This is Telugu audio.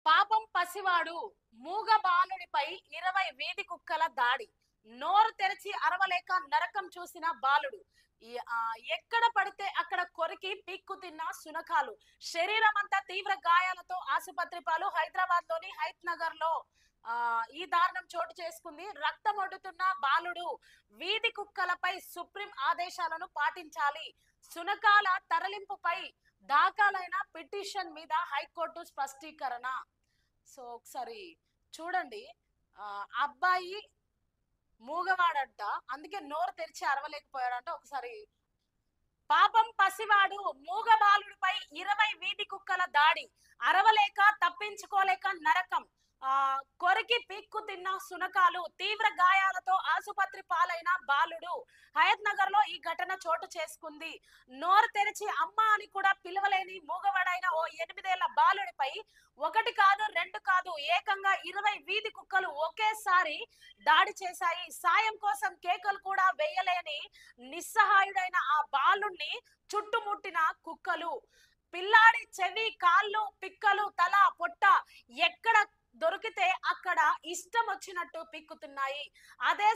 పాపం పసివాడు మూగ బాలుడిపై 20 వీధి కుక్కల దాడి. నోరు తెరిచి అరవలేక నరకం చూసిన బాలుడు. ఎక్కడ పడితే అక్కడ కొరికి పీక్కు తిన్న శునకాలు. శరీరం అంతా తీవ్ర గాయాలతో ఆసుపత్రి పాలు. హైదరాబాద్ లోని హైత్ నగర్ లో ఈ దారుణం చోటు చేసుకుంది. రక్తమొడుతున్న బాలుడు. వీధి కుక్కలపై సుప్రీం ఆదేశాలను పాటించాలి. శునకాల తరలింపుపై దాఖలైన పిటిషన్ మీద హైకోర్టు స్పష్టీకరణ. సో ఒకసారి చూడండి. అబ్బాయి మూగవాడంట, అందుకే నోరు తెరిచి అరవలేకపోయాడంట. ఒకసారి పాపం పసివాడు మూగ బాలుడిపై 20 వీధి కుక్కల దాడి. అరవలేక తప్పించుకోలేక నరకం. కొరికి పీక్కు తిన్న శునకాలు. తీవ్ర గాయాలతో ఆసుపత్రి పాలైన బాలుడు. హయత్ నగర్ లో ఈ ఘటన చోటు చేసుకుంది. నోరు తెరిచి అమ్మ అని కూడా పిలవలేని మూగవాడైన ఓ 8 ఏళ్ల బాలుడిపై ఒకటి కాదు రెండు కాదు ఏకంగా 20 వీధి కుక్కలు ఒకేసారి దాడి చేశాయి. సాయం కోసం కేకలు కూడా వేయలేని నిస్సహాయుడైన ఆ బాలుణ్ణి చుట్టుముట్టిన కుక్కలు. పిల్లాడి చెవి, కాళ్ళు, పిక్కలు, తల, పొట్ట ఎక్కడ దొరికితే అక్కడ ఇష్టం వచ్చినట్టు పిక్కుతున్నాయి. అదే